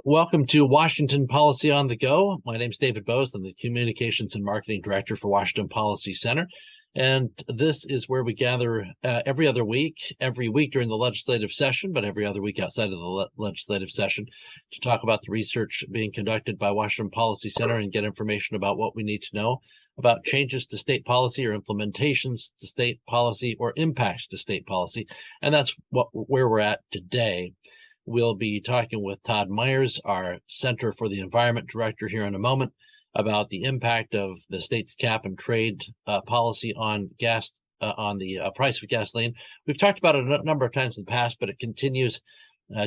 Welcome to Washington Policy on the Go. My name is David Bose. I'm the Communications and Marketing Director for Washington Policy Center. And this is where we gather every week during the legislative session, but every other week outside of the legislative session to talk about the research being conducted by Washington Policy Center and get information about what we need to know about changes to state policy or implementations to state policy or impacts to state policy. And that's where we're at today. We'll be talking with Todd Myers, our Center for the Environment Director, here in a moment about the impact of the state's cap and trade policy on gas, on the price of gasoline. We've talked about it a number of times in the past, but it continues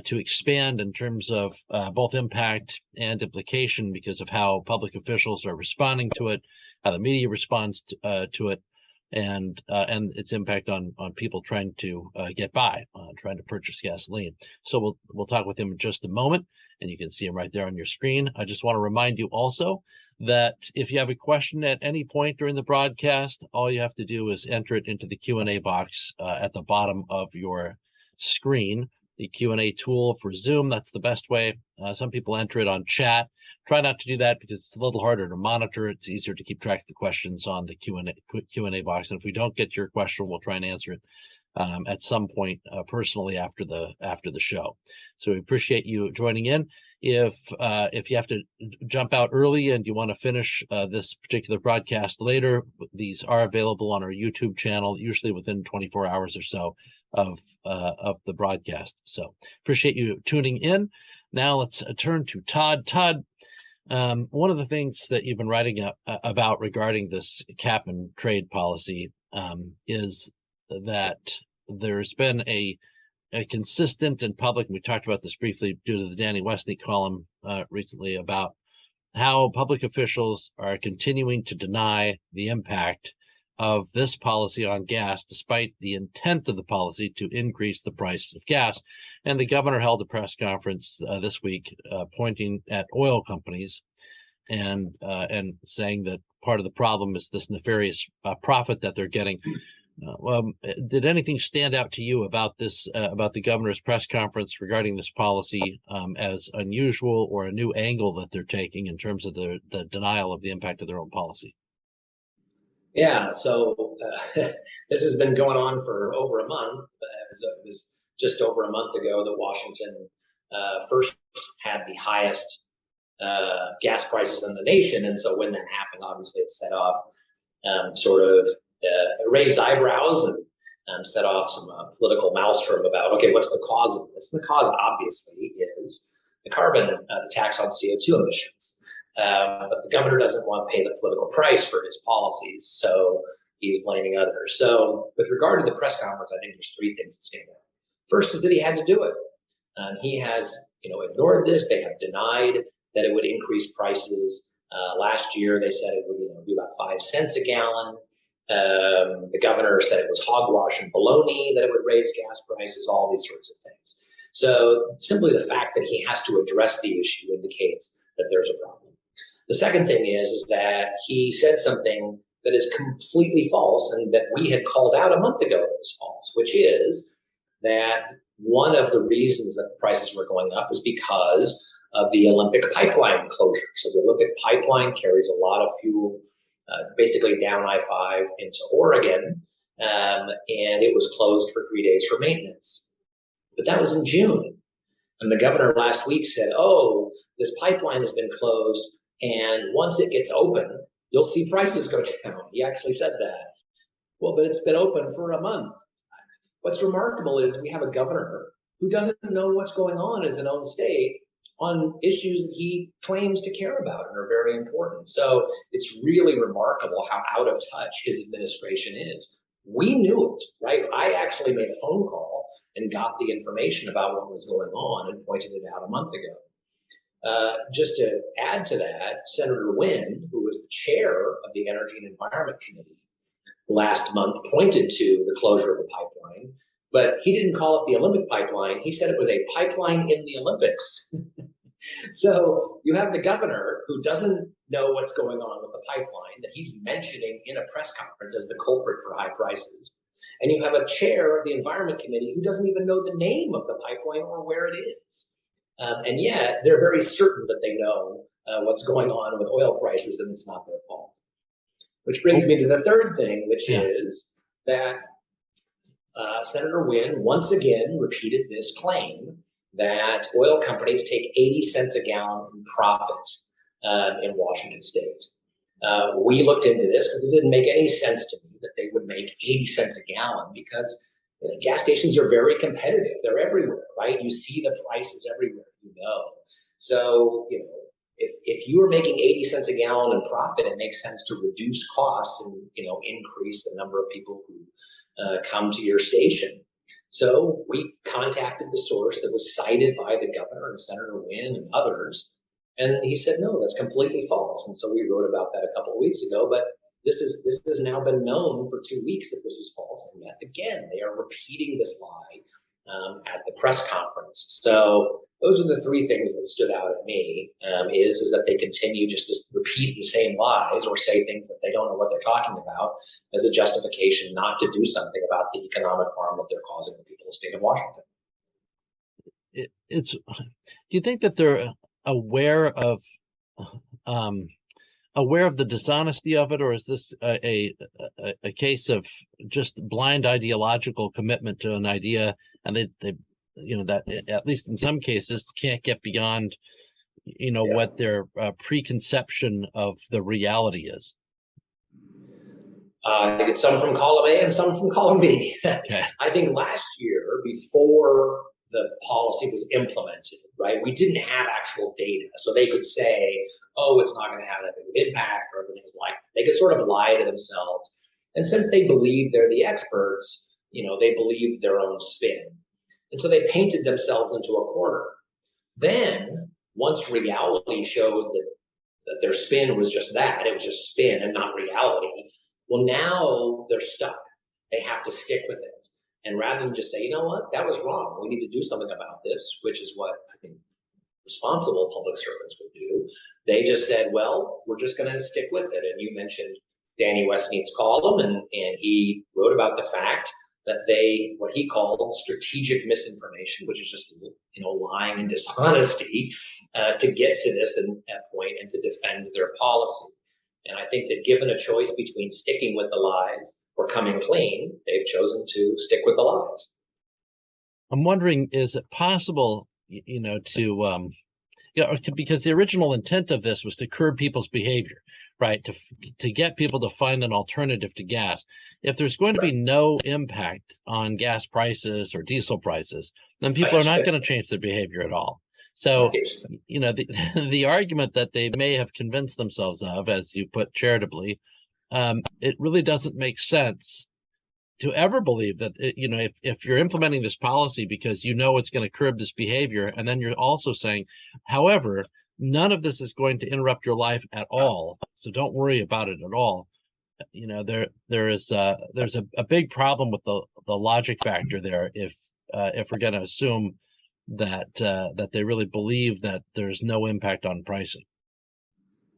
to expand in terms of both impact and implication because of how public officials are responding to it, how the media responds to it, and its impact on people trying to get by, trying to purchase gasoline. So we'll talk with him in just a moment, and you can see him right there on your screen. I just want to remind you also that if you have a question at any point during the broadcast, all you have to do is enter it into the Q&A box at the bottom of your screen. The Q&A tool for Zoom, that's the best way. Some people enter it on chat. Try not to do that because it's a little harder to monitor. It's easier to keep track of the questions on the Q&A box. And if we don't get to your question, we'll try and answer it at some point personally after the show. So we appreciate you joining in. If you have to jump out early and you want to finish this particular broadcast later, these are available on our YouTube channel, usually within 24 hours or so of the broadcast. So appreciate you tuning in. Now let's turn to Todd. Todd, one of the things that you've been writing about regarding this cap and trade policy is that there's been a consistent and public, and we talked about this briefly due to the Danny Westney column recently, about how public officials are continuing to deny the impact of this policy on gas, despite the intent of the policy to increase the price of gas. And the governor held a press conference this week pointing at oil companies and saying that part of the problem is this nefarious profit that they're getting. Did anything stand out to you about this, about the governor's press conference regarding this policy as unusual or a new angle that they're taking in terms of the denial of the impact of their own policy? Yeah, so this has been going on for over a month. It was just over a month ago that Washington first had the highest gas prices in the nation. And so when that happened, obviously it set off raised eyebrows and set off some political maelstrom about, okay, what's the cause of this? And the cause obviously is the carbon tax on CO2 emissions. But the governor doesn't want to pay the political price for his policies, so he's blaming others. So with regard to the press conference, I think there's three things that stand out. First is that he had to do it. He has, ignored this. They have denied that it would increase prices. Last year, they said it would be about 5 cents a gallon. The governor said it was hogwash and baloney that it would raise gas prices, all these sorts of things. So simply the fact that he has to address the issue indicates that there's a problem. The second thing is that he said something that is completely false and that we had called out a month ago that was false, which is that one of the reasons that the prices were going up was because of the Olympic pipeline closure. So the Olympic pipeline carries a lot of fuel basically down I-5 into Oregon, and it was closed for 3 days for maintenance. But that was in June. And the governor last week said, oh, this pipeline has been closed, and once it gets open, you'll see prices go down. He actually said that. Well, but it's been open for a month. What's remarkable is we have a governor who doesn't know what's going on in his own state on issues that he claims to care about and are very important. So it's really remarkable how out of touch his administration is. We knew it, right? I actually made a phone call and got the information about what was going on and pointed it out a month ago. Just to add to that, Senator Wynn, who was the chair of the Energy and Environment Committee, last month pointed to the closure of the pipeline, but he didn't call it the Olympic pipeline. He said it was a pipeline in the Olympics. So you have the governor who doesn't know what's going on with the pipeline that he's mentioning in a press conference as the culprit for high prices. And you have a chair of the Environment Committee who doesn't even know the name of the pipeline or where it is. And yet they're very certain that they know what's going on with oil prices and it's not their fault. Which brings me to the third thing, which is that Senator Wynn once again repeated this claim that oil companies take 80 cents a gallon in profit in Washington state. We looked into this because it didn't make any sense to me that they would make 80 cents a gallon because gas stations are very competitive. They're everywhere, right? You see the prices everywhere, So, if you are making 80 cents a gallon in profit, it makes sense to reduce costs and, increase the number of people who come to your station. So we contacted the source that was cited by the governor and Senator Wynn and others. And he said, no, that's completely false. And so we wrote about that a couple of weeks ago, but this has now been known for 2 weeks that this is false. And yet again, they are repeating this lie at the press conference. So those are the three things that stood out at me, is that they continue just to repeat the same lies or say things that they don't know what they're talking about as a justification not to do something about the economic harm that they're causing the people of the state of Washington. Do you think that they're aware of the dishonesty of it, or is this a case of just blind ideological commitment to an idea, and they that at least in some cases can't get beyond what their preconception of the reality is? I think it's some from column A and some from column B. Okay. I think last year, before the policy was implemented, right, we didn't have actual data. So they could say, oh, it's not going to have that big of impact or everything is like, they could sort of lie to themselves. And since they believe they're the experts, they believe their own spin. And so they painted themselves into a corner. Then, once reality showed that their spin was just that, it was just spin and not reality, well, now they're stuck. They have to stick with it. And rather than just say, you know what, that was wrong, we need to do something about this, which is what I think responsible public servants would do, they just said, well, we're just going to stick with it. And you mentioned Danny Westneat's column, and he wrote about the fact that what he called strategic misinformation, which is just lying and dishonesty to get to this point and to defend their policy. And I think that given a choice between sticking with the lies or coming clean, they've chosen to stick with the lies. I'm wondering, is it possible, because the original intent of this was to curb people's behavior, right? To get people to find an alternative to gas. If there's going to be no impact on gas prices or diesel prices, then people are not going to change their behavior at all. So, the argument that they may have convinced themselves of, as you put charitably, it really doesn't make sense to ever believe that, if you're implementing this policy because it's going to curb this behavior, and then you're also saying, however, none of this is going to interrupt your life at all, so don't worry about it at all. There's a big problem with the logic factor there if we're going to assume that they really believe that there's no impact on pricing.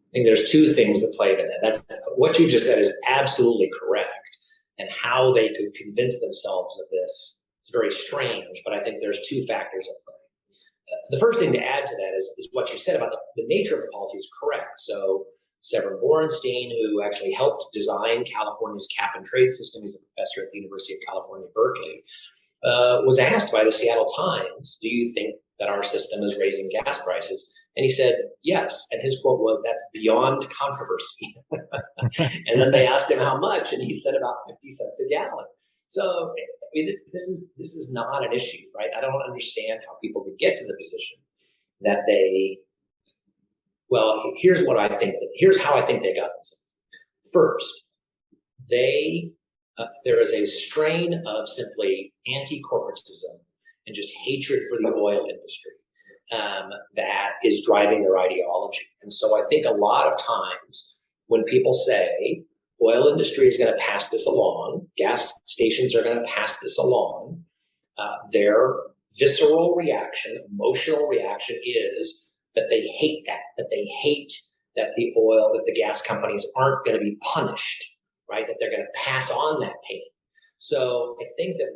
I think there's two things that play into that. That's what you just said is absolutely correct, and how they could convince themselves of this is very strange. But I think there's two factors at play. The first thing to add to that is what you said about the nature of the policy is correct. So Severin Borenstein, who actually helped design California's cap and trade system, he's a professor at the University of California, Berkeley, was asked by the Seattle Times, do you think that our system is raising gas prices? And he said, yes. And his quote was, that's beyond controversy. And then they asked him how much, and he said about 50 cents a gallon. So this is not an issue, right? I don't understand how people could get to the position that here's how I think they got themselves. First, there is a strain of simply anti-corporatism and just hatred for the oil industry that is driving their ideology. And so I think a lot of times when people say oil industry is going to pass this along, gas stations are going to pass this along, their visceral reaction, emotional reaction is that they hate that they hate that the gas companies aren't going to be punished, right? That they're going to pass on that pain. So I think that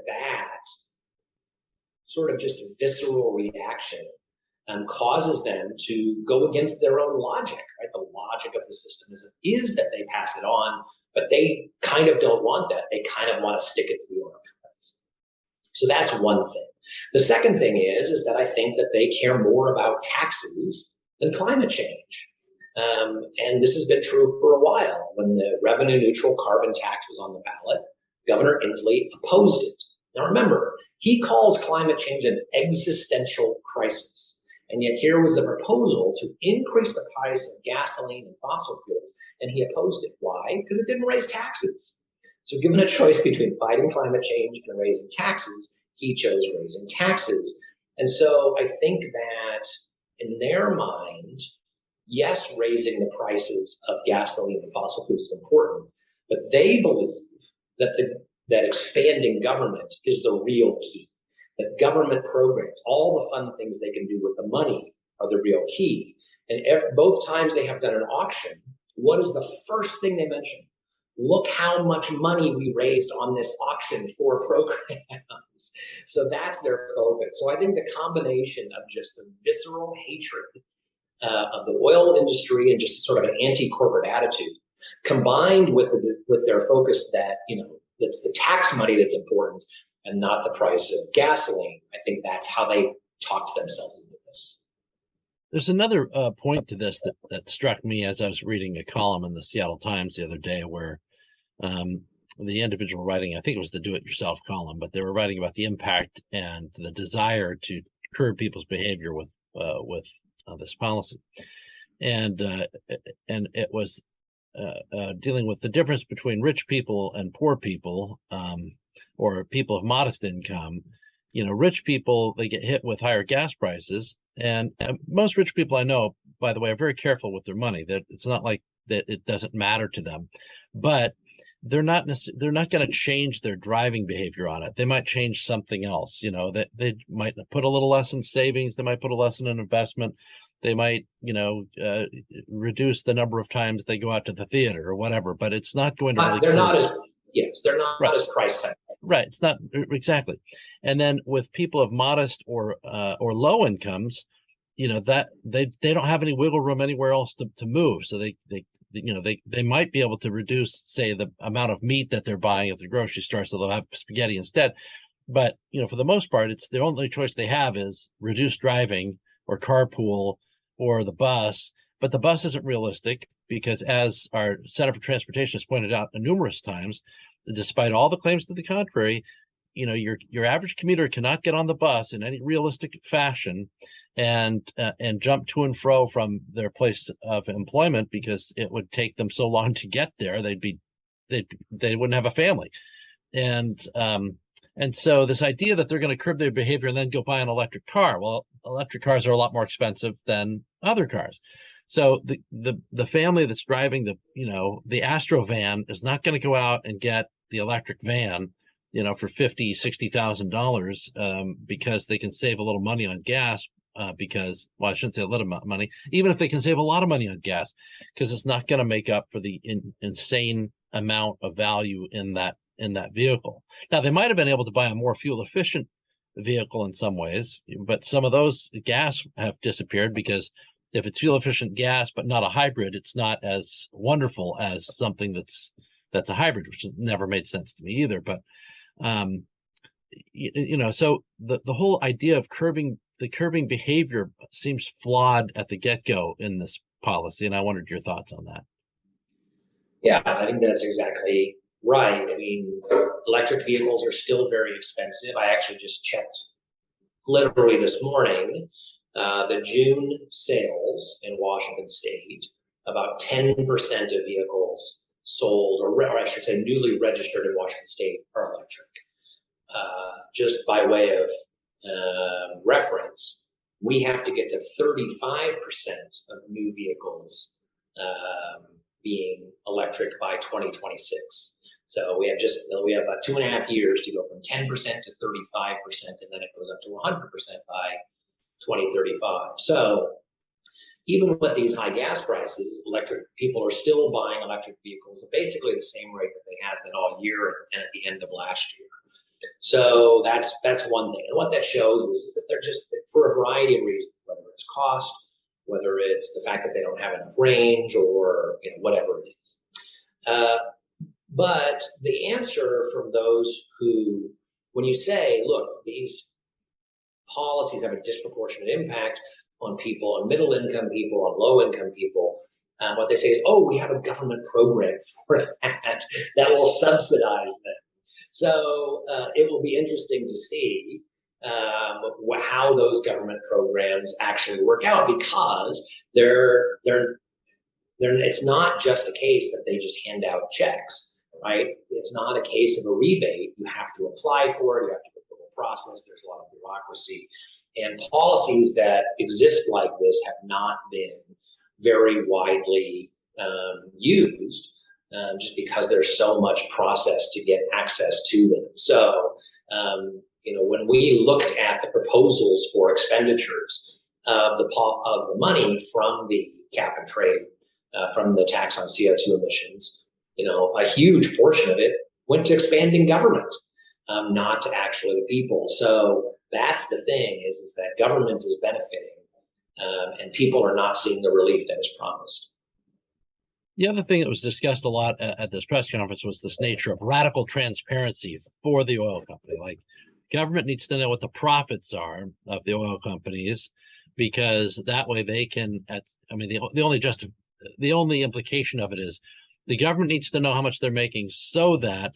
sort of just visceral reaction causes them to go against their own logic, right? The logic of the system is that they pass it on, but they kind of don't want that. They kind of want to stick it to the oil companies. So that's one thing. The second thing is that I think that they care more about taxes than climate change. And this has been true for a while. When the revenue neutral carbon tax was on the ballot, Governor Inslee opposed it. Now remember, he calls climate change an existential crisis. And yet here was a proposal to increase the price of gasoline and fossil fuels, and he opposed it. Why? Because it didn't raise taxes. So given a choice between fighting climate change and raising taxes, he chose raising taxes. And so I think that in their mind, yes, raising the prices of gasoline and fossil fuels is important, but they believe that expanding government is the real key. That government programs, all the fun things they can do with the money are the real key. And both times they have done an auction, what is the first thing they mention? Look how much money we raised on this auction for programs. So that's their focus. So I think the combination of just the visceral hatred of the oil industry and just sort of an anti-corporate attitude, combined with their focus that, it's the tax money that's important and not the price of gasoline. I think that's how they talked themselves into this. There's another point to this that struck me as I was reading a column in the Seattle Times the other day where the individual writing, I think it was the do-it-yourself column, but they were writing about the impact and the desire to curb people's behavior with this policy. And it was dealing with the difference between rich people and poor people, or people of modest income. Rich people, they get hit with higher gas prices, and most rich people I know, by the way, are very careful with their money. That it's not like that it doesn't matter to them, but they're not going to change their driving behavior on it. They might change something else. That they might put a little less in savings. They might put a less in an investment. They might, reduce the number of times they go out to the theater or whatever. But it's not going to really. They're not as price sensitive. Right. It's not exactly. And then with people of modest or low incomes, that they don't have any wiggle room anywhere else to move. So they might be able to reduce, say, the amount of meat that they're buying at the grocery store, so they'll have spaghetti instead. But for the most part, it's the only choice they have is reduce driving or carpool or the bus. But the bus isn't realistic because, as our Center for Transportation has pointed out numerous times, despite all the claims to the contrary, your average commuter cannot get on the bus in any realistic fashion and jump to and fro from their place of employment because it would take them so long to get there. They wouldn't have a family. And so this idea that they're going to curb their behavior and then go buy an electric car, well, electric cars are a lot more expensive than other cars. So the family that's driving the Astro van is not going to go out and get the electric van, for $50,000-$60,000 because they can save a little money on gas. Because, well, I shouldn't say a little money, even if they can save a lot of money on gas, because it's not going to make up for the insane amount of value in that vehicle. Now, they might have been able to buy a more fuel efficient vehicle in some ways, but some of those gas have disappeared because if it's fuel efficient gas but not a hybrid, it's not as wonderful as something that's a hybrid, which never made sense to me either. But so the whole idea of curbing behavior seems flawed at the get-go in this policy, and I wondered your thoughts on that. Yeah, I think that's exactly right. I mean, electric vehicles are still very expensive. I actually just checked literally this morning the June sales in Washington State. About 10% of vehicles sold, or I should say newly registered in Washington State, are electric. Just by way of reference, we have to get to 35% of new vehicles being electric by 2026. So we have about 2.5 years to go from 10% to 35%, and then it goes up to 100% by 2035. So even with these high gas prices, people are still buying electric vehicles at basically the same rate that they had been all year and at the end of last year. So that's one thing. And what that shows is that they're just, for a variety of reasons, whether it's cost, whether it's the fact that they don't have enough range, or whatever it is. But the answer from those who, when you say, look, these policies have a disproportionate impact on people, on middle income people, on low income people, what they say is, oh, we have a government program for that will subsidize them. So it will be interesting to see how those government programs actually work out, because it's not just a case that they just hand out checks, right? It's not a case of a rebate. You have to apply for it. You have to go through the process. There's a lot of bureaucracy, and policies that exist like this have not been very widely used, just because there's so much process to get access to them. So, when we looked at the proposals for expenditures of the money from the cap and trade, from the tax on CO2 emissions, a huge portion of it went to expanding government, not to actually the people. So that's the thing, is that government is benefiting, and people are not seeing the relief that is promised. The other thing that was discussed a lot at this press conference was this nature of radical transparency for the oil company. Like, government needs to know what the profits are of the oil companies, because that way they can, the only implication of it is the government needs to know how much they're making so that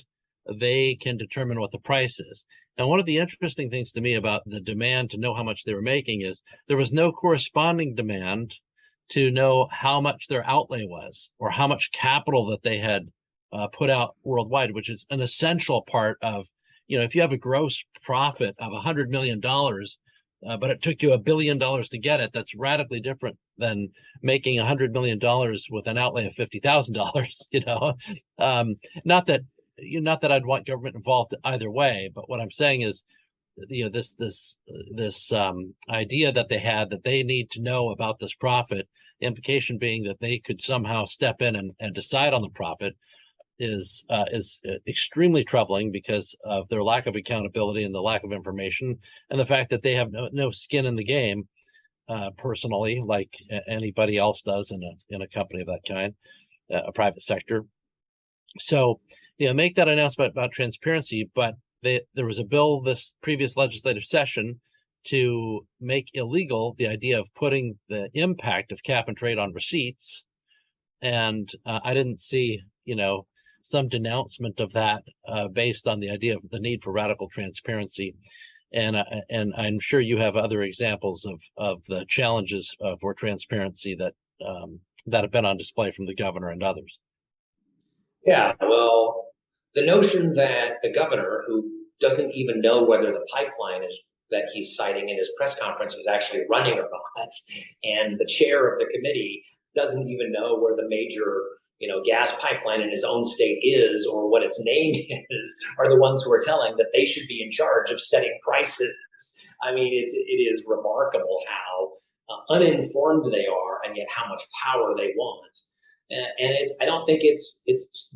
they can determine what the price is. And one of the interesting things to me about the demand to know how much they were making is there was no corresponding demand to know how much their outlay was, or how much capital that they had put out worldwide, which is an essential part of, if you have a gross profit of $100 million, but it took you $1 billion to get it, that's radically different than making $100 million with an outlay of $50,000. Not that I'd want government involved either way, but what I'm saying is, this idea that they had, that they need to know about this profit, the implication being that they could somehow step in and decide on the profit, is extremely troubling, because of their lack of accountability and the lack of information, and the fact that they have no skin in the game personally, like anybody else does in a company of that kind, a private sector. So make that announcement about transparency, but there was a bill this previous legislative session to make illegal the idea of putting the impact of cap and trade on receipts, and I didn't see some denouncement of that based on the idea of the need for radical transparency. And I'm sure you have other examples of the challenges for transparency that have been on display from the governor and others. Yeah, well, the notion that the governor, who doesn't even know whether the pipeline that he's citing in his press conference is actually running or not, and the chair of the committee doesn't even know where the major gas pipeline in his own state is, or what its name is, are the ones who are telling that they should be in charge of setting prices. I mean, it is remarkable how uninformed they are, and yet how much power they want. And I don't think it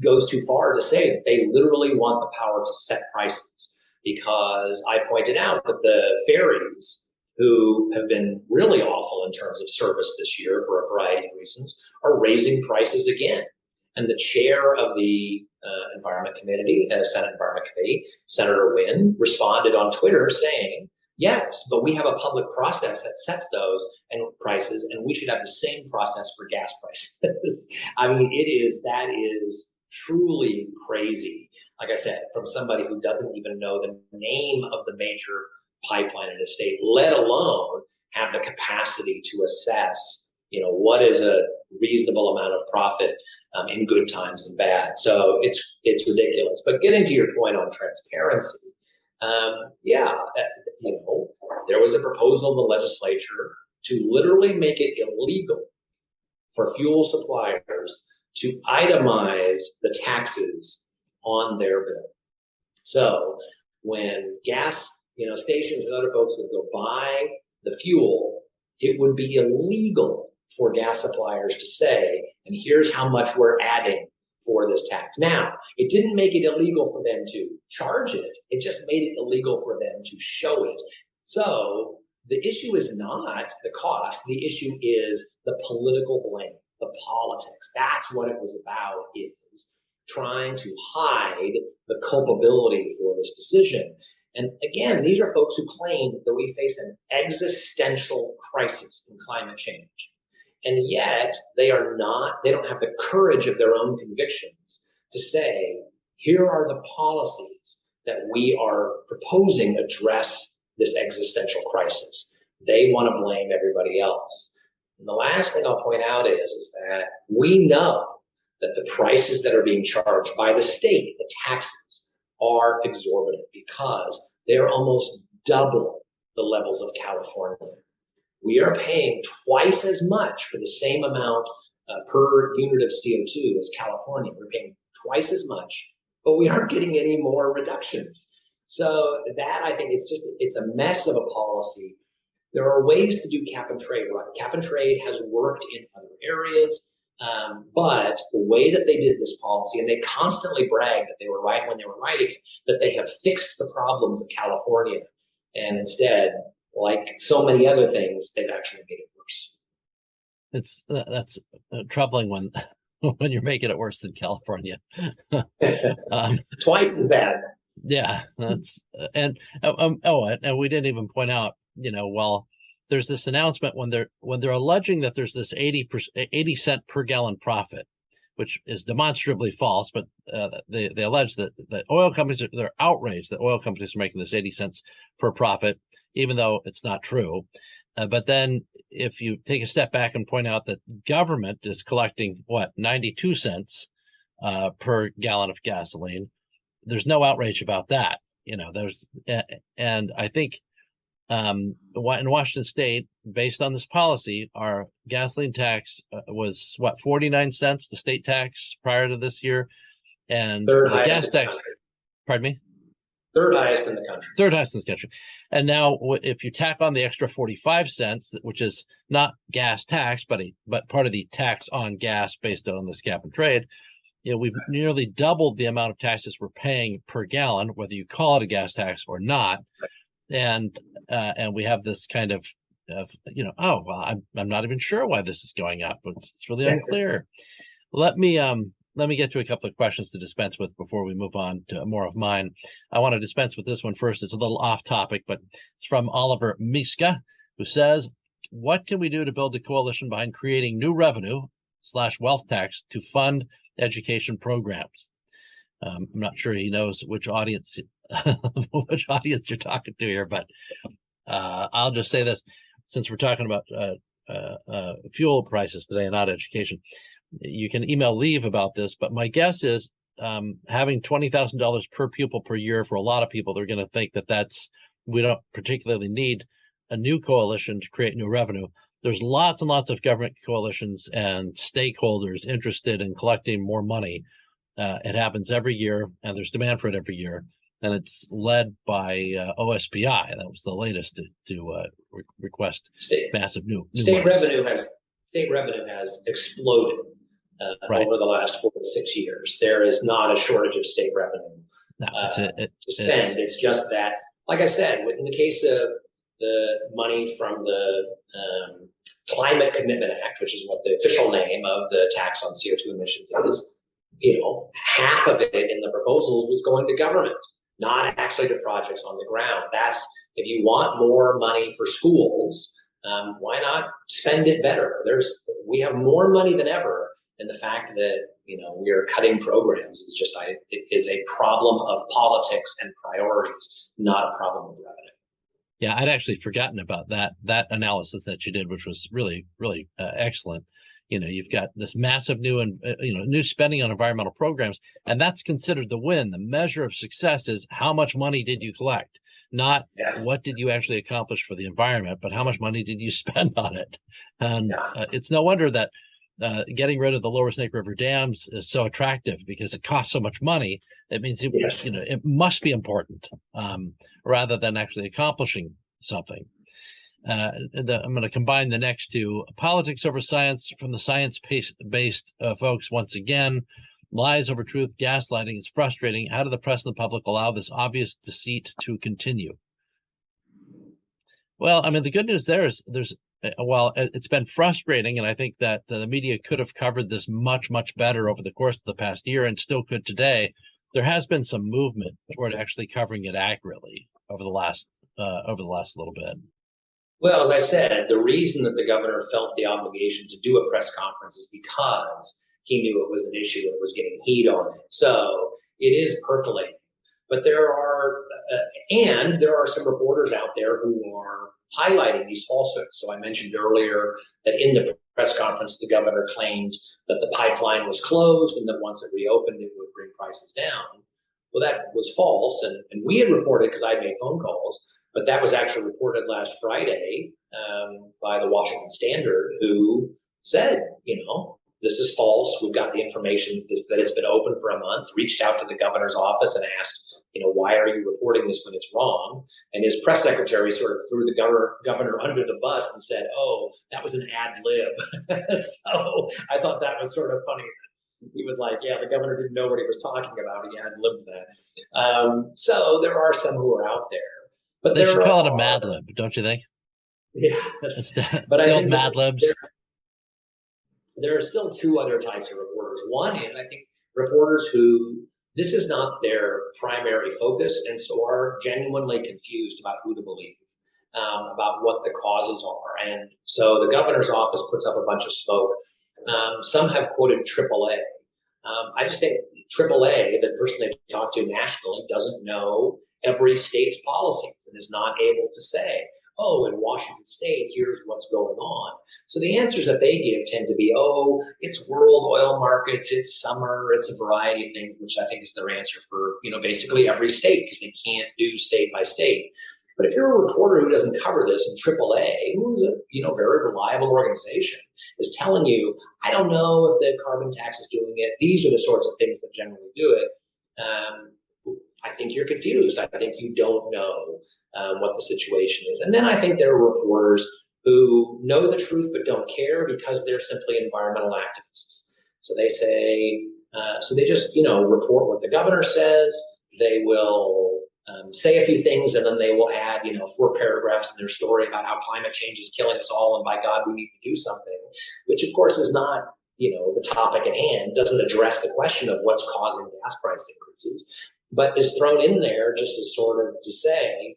goes too far to say that they literally want the power to set prices, because I pointed out that the ferries, who have been really awful in terms of service this year for a variety of reasons, are raising prices again. And the chair of the Environment Committee, Senate Environment Committee, Senator Wynn, responded on Twitter saying, yes, but we have a public process that sets those and prices, and we should have the same process for gas prices. I mean, that is truly crazy. Like I said, from somebody who doesn't even know the name of the major pipeline in a state, let alone have the capacity to assess, what is a reasonable amount of profit in good times and bad. So it's ridiculous. But getting to your point on transparency, there was a proposal in the legislature to literally make it illegal for fuel suppliers to itemize the taxes on their bill. So when gas stations and other folks would go buy the fuel, it would be illegal for gas suppliers to say, and here's how much we're adding for this tax. Now, it didn't make it illegal for them to charge it. It just made it illegal for them to show it. So the issue is not the cost. The issue is the political blame, the politics. That's what it was about, is trying to hide the culpability for this decision. And again, these are folks who claim that we face an existential crisis in climate change. And yet they don't have the courage of their own convictions to say, here are the policies that we are proposing address this existential crisis. They want to blame everybody else. And the last thing I'll point out is that we know that the prices that are being charged by the state, the taxes, are exorbitant because they're almost double the levels of California. We are paying twice as much for the same amount per unit of CO2 as California. We're paying twice as much, but we aren't getting any more reductions. So that, I think, it's a mess of a policy. There are ways to do cap and trade right. Cap and trade has worked in other areas, but the way that they did this policy, and they constantly brag that they were right when they were writing it, that they have fixed the problems of California, and instead, like so many other things, they've actually made it worse. That's troubling when when you're making it worse than California. Twice as bad. Yeah, that's and we didn't even point out, well, there's this announcement when they're alleging that there's this 80 cent per gallon profit, which is demonstrably false, but they allege that oil companies they're outraged that oil companies are making this 80 cents per profit, even though it's not true. But then if you take a step back and point out that government is collecting 92 cents per gallon of gasoline, there's no outrage about that. And I think in Washington State, based on this policy, our gasoline tax was 49 cents, the state tax prior to this year, and the gas tax. Pardon me. Third highest in the country. Third highest in the country. And now, if you tack on the extra 45 cents, which is not gas tax, but part of the tax on gas based on this cap and trade, we've nearly doubled the amount of taxes we're paying per gallon, whether you call it a gas tax or not. And we have this kind of oh, well, I'm not even sure why this is going up. It's really unclear. Let me get to a couple of questions to dispense with before we move on to more of mine. I want to dispense with this one first. It's a little off topic, but it's from Oliver Miska, who says, what can we do to build a coalition behind creating new revenue/wealth tax to fund education programs? I'm not sure he knows which audience you're talking to here, but I'll just say this, since we're talking about fuel prices today and not education. You can email Leave about this, but my guess is having $20,000 per pupil per year, for a lot of people, they're going to think that we don't particularly need a new coalition to create new revenue. There's lots and lots of government coalitions and stakeholders interested in collecting more money. It happens every year, and there's demand for it every year. And it's led by OSPI. That was the latest to request massive new state revenue has exploded over the last 4 to 6 years. There is not a shortage of state revenue to spend. It's just that, like I said, in the case of the money from the Climate Commitment Act, which is what the official name of the tax on CO2 emissions is, half of it in the proposals was going to government, not actually to projects on the ground. That's, if you want more money for schools, why not spend it better? We have more money than ever, and the fact that we are cutting programs is a problem of politics and priorities, not a problem of revenue. Yeah, I'd actually forgotten about that analysis that you did, which was really, really excellent. You've got this massive new spending on environmental programs, and that's considered the win. The measure of success is how much money did you collect, not what did you actually accomplish for the environment, but how much money did you spend on it. And it's no wonder that getting rid of the Lower Snake River dams is so attractive, because it costs so much money. It means it must be important, rather than actually accomplishing something. I'm going to combine the next two. Politics over science from the science-based folks once again. Lies over truth, gaslighting is frustrating. How do the press and the public allow this obvious deceit to continue? Well, I mean, the good news there is while it's been frustrating, and I think that the media could have covered this much, much better over the course of the past year and still could today, there has been some movement toward actually covering it accurately over the last little bit. Well, as I said, the reason that the governor felt the obligation to do a press conference is because he knew it was an issue and was getting heat on it. So it is percolating. But there are some reporters out there who are highlighting these falsehoods. So I mentioned earlier that in the press conference, the governor claimed that the pipeline was closed and that once it reopened, it would bring prices down. Well, that was false. And we had reported, because I made phone calls, but that was actually reported last Friday by the Washington Standard, who said, this is false. We've got the information that it's been open for a month, reached out to the governor's office and asked, why are you reporting this when it's wrong? And his press secretary sort of threw the governor under the bus and said, oh, that was an ad lib. So I thought that was sort of funny. He was like, yeah, the governor didn't know what he was talking about. He ad libbed that. So there are some who are out there. But they should call it a Mad Lib, don't you think? Yeah. But I think Mad Libs. There are still two other types of reporters. One is, I think, reporters who this is not their primary focus, and so are genuinely confused about who to believe, about what the causes are. And so the governor's office puts up a bunch of smoke. Some have quoted AAA. I just think AAA, the person they talk to nationally, doesn't know every state's policies and is not able to say, oh, in Washington State, here's what's going on. So the answers that they give tend to be, oh, it's world oil markets, it's summer, it's a variety of things, which I think is their answer for, basically every state, because they can't do state by state. But if you're a reporter who doesn't cover this, and AAA, who's a very reliable organization, is telling you, I don't know if the carbon tax is doing it. These are the sorts of things that generally do it. I think you're confused. I think you don't know what the situation is. And then I think there are reporters who know the truth but don't care because they're simply environmental activists. So they say, they just, report what the governor says. They will say a few things, and then they will add, 4 paragraphs in their story about how climate change is killing us all, and by God, we need to do something, which of course is not, the topic at hand, doesn't address the question of what's causing gas price increases, but is thrown in there just as sort of to say,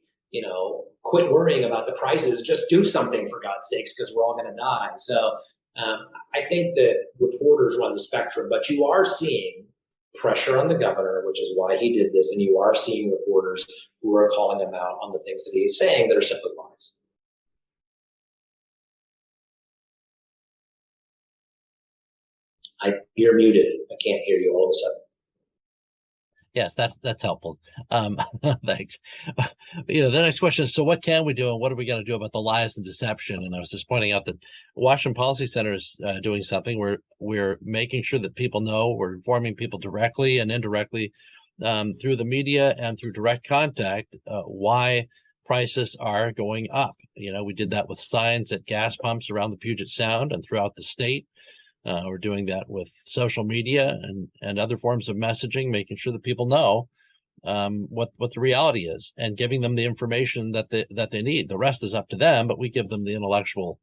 quit worrying about the prices, just do something for God's sakes, because we're all going to die. So I think that reporters run the spectrum, but you are seeing pressure on the governor, which is why he did this, and you are seeing reporters who are calling him out on the things that he is saying that are simply lies. You're muted. I can't hear you all of a sudden. Yes, that's helpful. Thanks. The next question is, so what can we do, and what are we going to do about the lies and deception? And I was just pointing out that Washington Policy Center is doing something where we're making sure that people know, we're informing people directly and indirectly through the media and through direct contact why prices are going up. We did that with signs at gas pumps around the Puget Sound and throughout the state. We're doing that with social media and other forms of messaging, making sure that people know what the reality is and giving them the information that they need. The rest is up to them, but we give them the intellectual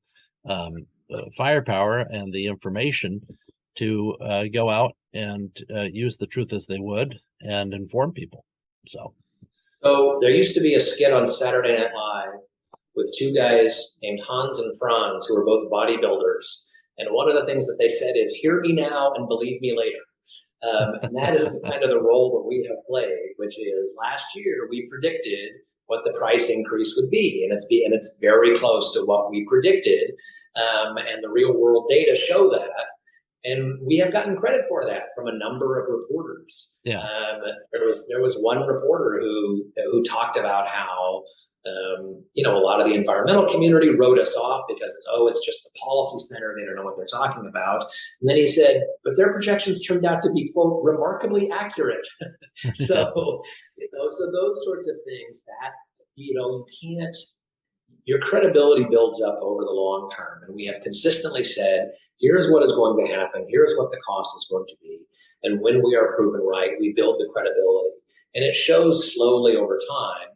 firepower and the information to go out and use the truth as they would and inform people. So there used to be a skit on Saturday Night Live with 2 guys named Hans and Franz, who were both bodybuilders. And one of the things that they said is, hear me now and believe me later. And that is kind of the role that we have played, which is last year we predicted what the price increase would be. And it's very close to what we predicted. And the real world data show that. And we have gotten credit for that from a number of reporters. Yeah. There was one reporter who talked about how a lot of the environmental community wrote us off because it's just the policy center. They don't know what they're talking about. And then he said, but their projections turned out to be, quote, remarkably accurate. So those sorts of things that, you can't, your credibility builds up over the long term. And we have consistently said, here's what is going to happen. Here's what the cost is going to be. And when we are proven right, we build the credibility. And it shows slowly over time.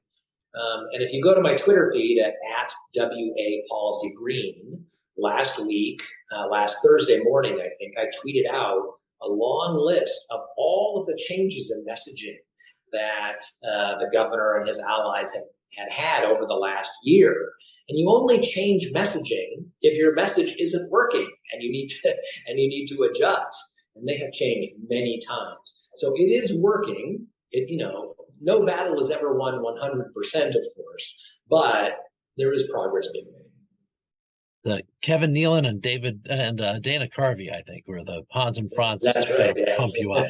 And if you go to my Twitter feed at WA Policy Green, last week, last Thursday morning, I think, I tweeted out a long list of all of the changes in messaging that the governor and his allies had over the last year. And you only change messaging if your message isn't working and you need to adjust. And they have changed many times. So it is working. No battle is ever won 100%, of course, but there is progress being made. Kevin Nealon and Dana Carvey, I think, were the Hans and Franz. That's right. Yes. Pump you up.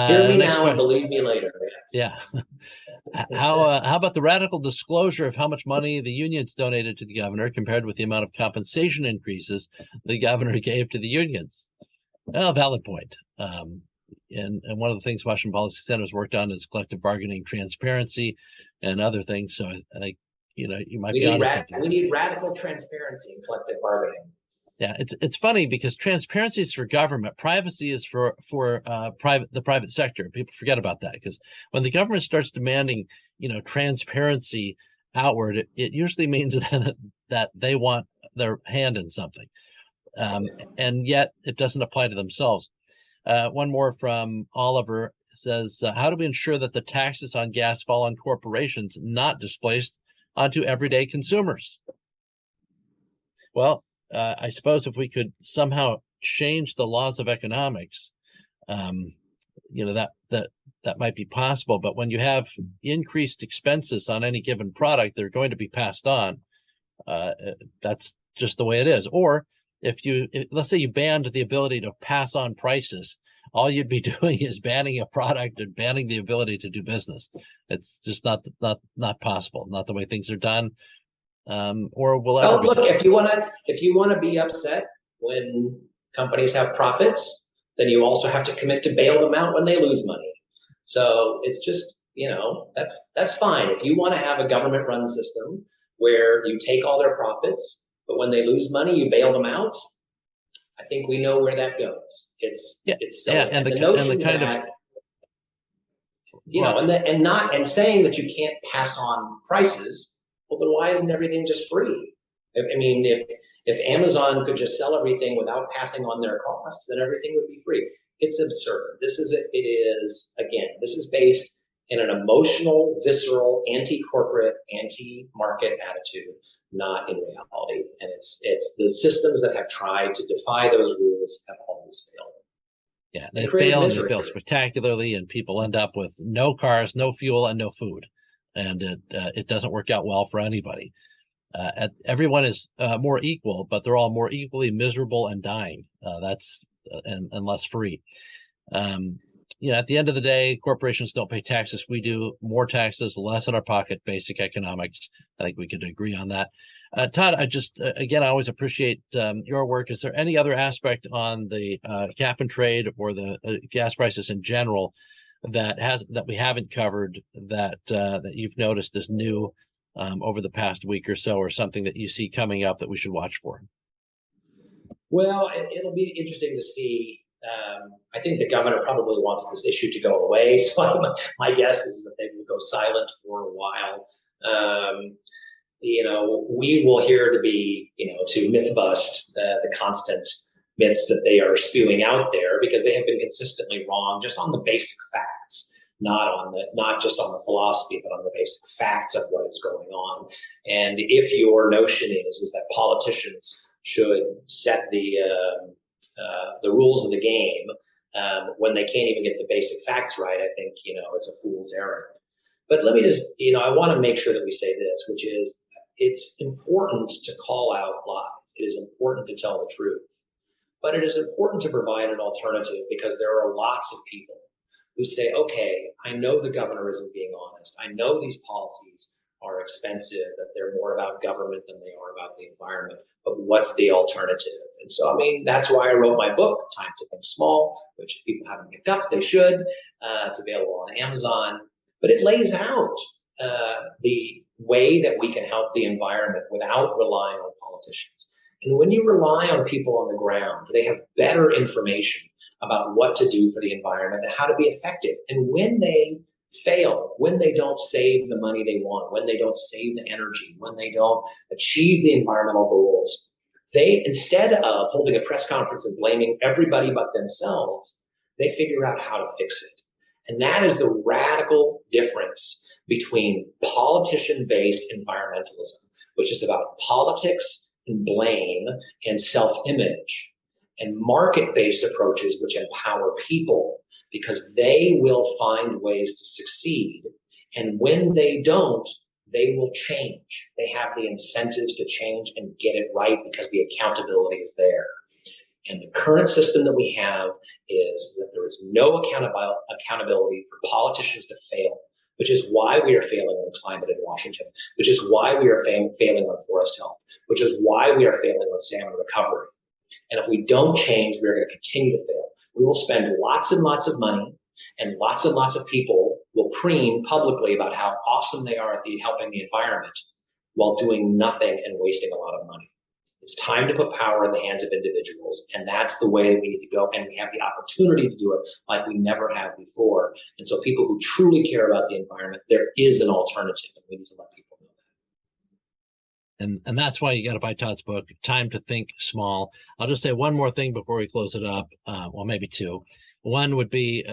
Hear me now and believe me later. Yes. Yeah. How about the radical disclosure of how much money the unions donated to the governor compared with the amount of compensation increases the governor gave to the unions? Well, valid point. And one of the things Washington Policy Center has worked on is collective bargaining transparency and other things. So I think, you might be onto something. We need radical transparency in collective bargaining. Yeah, it's funny because transparency is for government, privacy is for the private sector. People forget about that because when the government starts demanding, transparency outward, it usually means that they want their hand in something, and yet it doesn't apply to themselves. One more from Oliver says, how do we ensure that the taxes on gas fall on corporations, not displaced onto everyday consumers? Well, I suppose if we could somehow change the laws of economics, that might be possible. But when you have increased expenses on any given product, they're going to be passed on. That's just the way it is. Or let's say you banned the ability to pass on prices, all you'd be doing is banning a product and banning the ability to do business. It's just not possible, not the way things are done. Or will ever look, if you want to be upset when companies have profits, then you also have to commit to bail them out when they lose money. So it's just, that's fine. If you want to have a government-run system where you take all their profits, but when they lose money, you bail them out, I think we know where that goes. It's silly. Yeah, and the notion that, and saying that you can't pass on prices. Well, then why isn't everything just free? I mean, if Amazon could just sell everything without passing on their costs, then everything would be free. It's absurd. This is based in an emotional, visceral, anti-corporate, anti-market attitude, not in reality. And it's the systems that have tried to defy those rules have always failed. Yeah, they fail and they fail spectacularly, and people end up with no cars, no fuel, and no food. And it doesn't work out well for anybody. Everyone is more equal, but they're all more equally miserable and dying. And less free. At the end of the day, corporations don't pay taxes. We do. More taxes, less in our pocket. Basic economics. I think we could agree on that. Todd, I always appreciate your work. Is there any other aspect on the cap and trade or the gas prices in general that we haven't covered that you've noticed is new over the past week or so, or something that you see coming up that we should watch for? Well, it'll be interesting to see. I think the governor probably wants this issue to go away, so my guess is that they will go silent for a while. We will hear to myth bust the constant myths that they are spewing out there, because they have been consistently wrong just on the basic facts, not just on the philosophy, but on the basic facts of what is going on. And if your notion is that politicians should set the rules of the game when they can't even get the basic facts right, I think it's a fool's errand. But let me just I want to make sure that we say this, which is it's important to call out lies. It is important to tell the truth. But it is important to provide an alternative, because there are lots of people who say, okay, I know the governor isn't being honest. I know these policies are expensive, that they're more about government than they are about the environment. But what's the alternative? And so, that's why I wrote my book, Time to Think Small, which if people haven't picked up, they should. It's available on Amazon. But it lays out the way that we can help the environment without relying on politicians. And when you rely on people on the ground, they have better information about what to do for the environment and how to be effective. And when they fail, when they don't save the money they want, when they don't save the energy, when they don't achieve the environmental goals, they, instead of holding a press conference and blaming everybody but themselves, they figure out how to fix it. And that is the radical difference between politician-based environmentalism, which is about politics and blame and self-image, and market-based approaches which empower people because they will find ways to succeed. And when they don't, they will change. They have the incentives to change and get it right because the accountability is there. And the current system that we have is that there is no accountability for politicians to fail, which is why we are failing on climate in Washington, which is why we are failing on forest health, which is why we are failing on salmon recovery. And if we don't change, we're going to continue to fail. We will spend lots and lots of money, and lots of people will preen publicly about how awesome they are at helping the environment while doing nothing and wasting a lot of money. It's time to put power in the hands of individuals, and that's the way that we need to go. And we have the opportunity to do it like we never have before. And so people who truly care about the environment, there is an alternative, and we need to let people know that. And that's why you got to buy Todd's book, Time to Think Small. I'll just say one more thing before we close it up. Well, maybe two. One would be,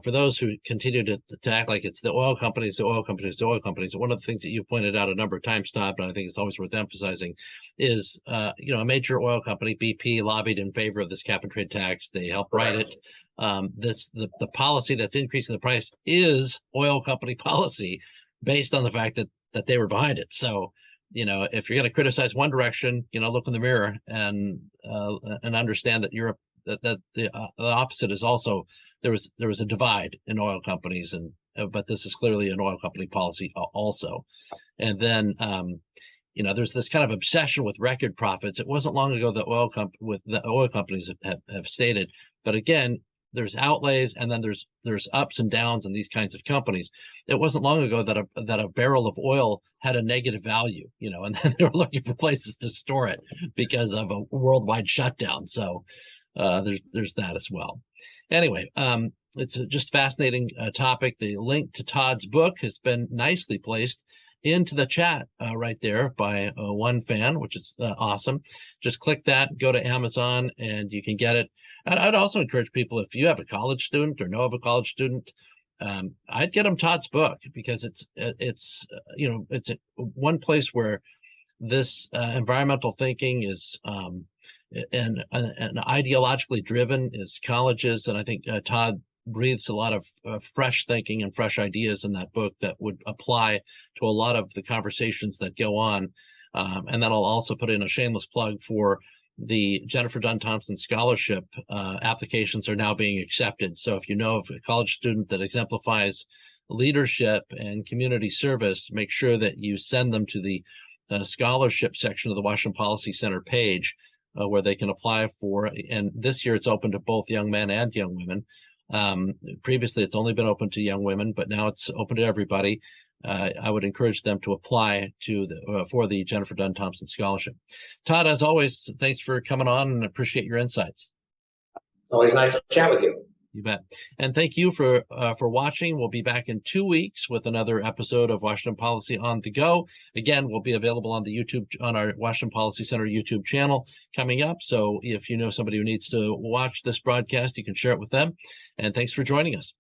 for those who continue to act like it's the oil companies, the oil companies, the oil companies. One of the things that you pointed out a number of times, Todd, but I think it's always worth emphasizing, is, a major oil company, BP, lobbied in favor of this cap and trade tax. They helped write it. The policy that's increasing the price is oil company policy, based on the fact that they were behind it. So, if you're going to criticize one direction, look in the mirror and understand that the opposite is also there was a divide in oil companies, but this is clearly an oil company policy also. And then there's this kind of obsession with record profits. It wasn't long ago that the oil companies have stated, but again, there's outlays and then there's ups and downs in these kinds of companies. It wasn't long ago that a barrel of oil had a negative value, and then they were looking for places to store it because of a worldwide shutdown. So there's that as well. Anyway, it's a just fascinating topic. The link to Todd's book has been nicely placed into the chat right there by one fan, which is awesome. Just click that, go to Amazon, and you can get it. I'd also encourage people, if you have a college student or know of a college student, I'd get them Todd's book, because it's one place where this environmental thinking is and ideologically driven is colleges. And I think Todd breathes a lot of fresh thinking and fresh ideas in that book that would apply to a lot of the conversations that go on. And then I'll also put in a shameless plug for the Jennifer Dunn Thompson Scholarship. Applications are now being accepted. So if you know of a college student that exemplifies leadership and community service, make sure that you send them to the scholarship section of the Washington Policy Center page, where they can apply for. And this year it's open to both young men and young women. Previously it's only been open to young women, but now it's open to everybody. I would encourage them to apply for the Jennifer Dunn Thompson Scholarship. Todd, as always, thanks for coming on, and appreciate your insights. Always nice to chat with you. You bet. And thank you for watching. We'll be back in 2 weeks with another episode of Washington Policy on the Go. Again, we'll be available on our Washington Policy Center YouTube channel coming up. So if you know somebody who needs to watch this broadcast, you can share it with them. And thanks for joining us.